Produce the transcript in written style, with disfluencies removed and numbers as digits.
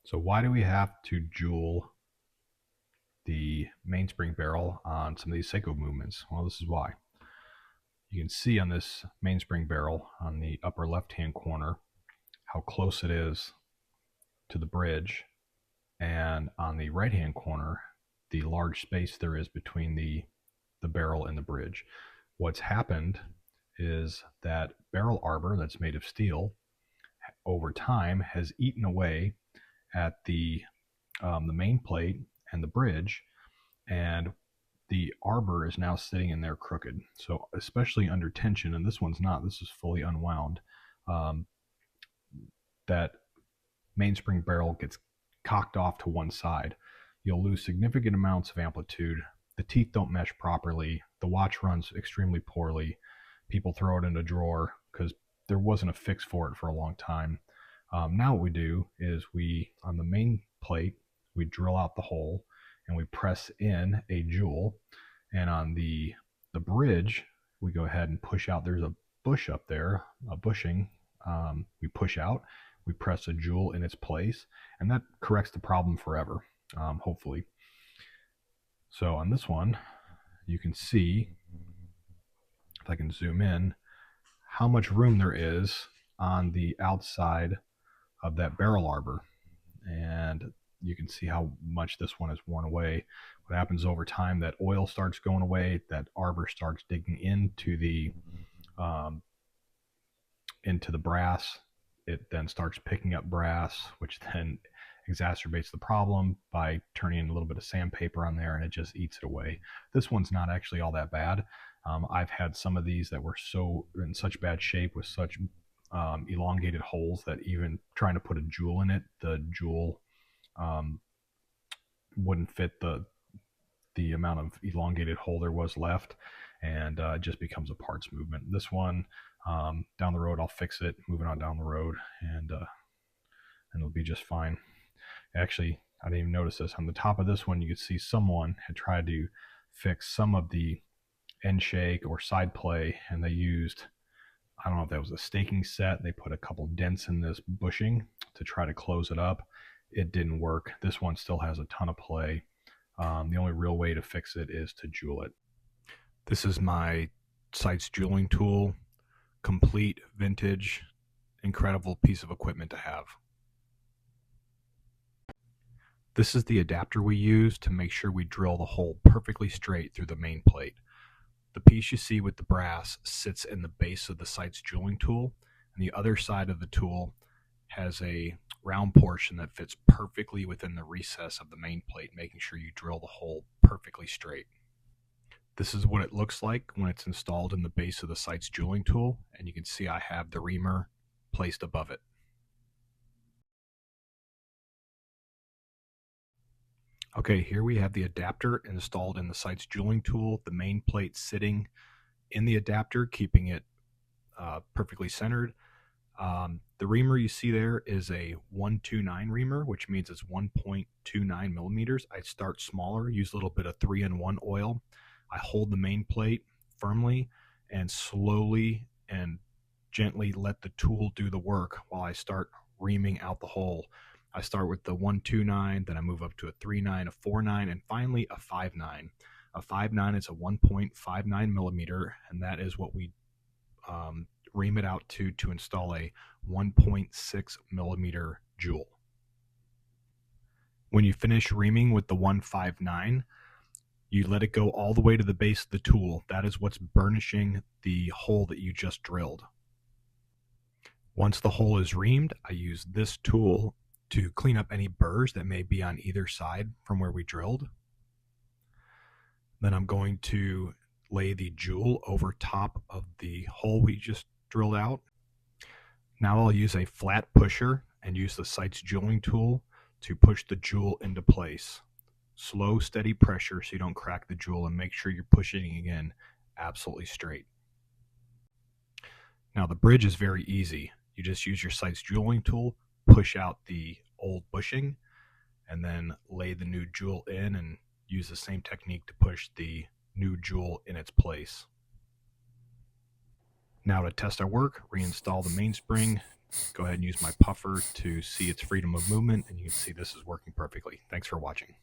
So why do we have to jewel the mainspring barrel on some of these Seiko movements? Well, this is why. You can see on this mainspring barrel on the upper left-hand corner how close it is to the bridge, and on the right-hand corner, the large space there is between the barrel and the bridge. What's happened is that barrel arbor that's made of steel over time has eaten away at the main plate and the bridge, and the arbor is now sitting in there crooked. So especially under tension, and this one's not, this is fully unwound, that mainspring barrel gets cocked off to one side. You'll lose significant amounts of amplitude. The teeth don't mesh properly. The watch runs extremely poorly. People throw it in a drawer because there wasn't a fix for it for a long time. Now what we do is on the main plate, we drill out the hole and we press in a jewel. And on the bridge, we go ahead and push out. There's a bush up there, a bushing. We push out, we press a jewel in its place, and that corrects the problem forever, hopefully. So on this one, you can see, if I can zoom in, how much room there is on the outside of that barrel arbor. And you can see how much this one has worn away. What happens over time, that oil starts going away, that arbor starts digging into the brass. It then starts picking up brass, which then exacerbates the problem by turning a little bit of sandpaper on there, and it just eats it away. This one's not actually all that bad. I've had some of these that were in such bad shape with such elongated holes that even trying to put a jewel in it, the jewel wouldn't fit the amount of elongated hole there was left, and it just becomes a parts movement. This one, down the road, I'll fix it, moving on down the road, and it'll be just fine. Actually, I didn't even notice this. On the top of this one, you could see someone had tried to fix some of the end shake or side play, and they used, I don't know if that was a staking set. They put a couple dents in this bushing to try to close it up. It didn't work. This one still has a ton of play. The only real way to fix it is to jewel it. This is my Seikos jeweling tool. Complete, vintage, incredible piece of equipment to have. This is the adapter we use to make sure we drill the hole perfectly straight through the main plate. The piece you see with the brass sits in the base of the Seikos jeweling tool, and the other side of the tool has a round portion that fits perfectly within the recess of the main plate, making sure you drill the hole perfectly straight. This is what it looks like when it's installed in the base of the Seikos jeweling tool, and you can see I have the reamer placed above it. Okay, here we have the adapter installed in the Seikos jeweling tool, the main plate sitting in the adapter, keeping it perfectly centered. The reamer you see there is a 129 reamer, which means it's 1.29 millimeters. I start smaller, use a little bit of 3-in-1 oil. I hold the main plate firmly and slowly and gently let the tool do the work while I start reaming out the hole. I start with the 129, then I move up to a 3.9, a 4.9, and finally a 5.9. A 5.9 is a 1.59 millimeter, and that is what we ream it out to install a 1.6 millimeter jewel. When you finish reaming with the 159, you let it go all the way to the base of the tool. That is what's burnishing the hole that you just drilled. Once the hole is reamed, I use this tool to clean up any burrs that may be on either side from where we drilled. Then I'm going to lay the jewel over top of the hole we just drilled out. Now I'll use a flat pusher and use the Seikos jeweling tool to push the jewel into place. Slow, steady pressure so you don't crack the jewel, and make sure you're pushing again absolutely straight. Now the bridge is very easy. You just use your Seikos jeweling tool, push out the old bushing, and then lay the new jewel in and use the same technique to push the new jewel in its place. Now to test our work, reinstall the mainspring, Go ahead and use my puffer to see its freedom of movement, and you can see this is working perfectly. Thanks for watching.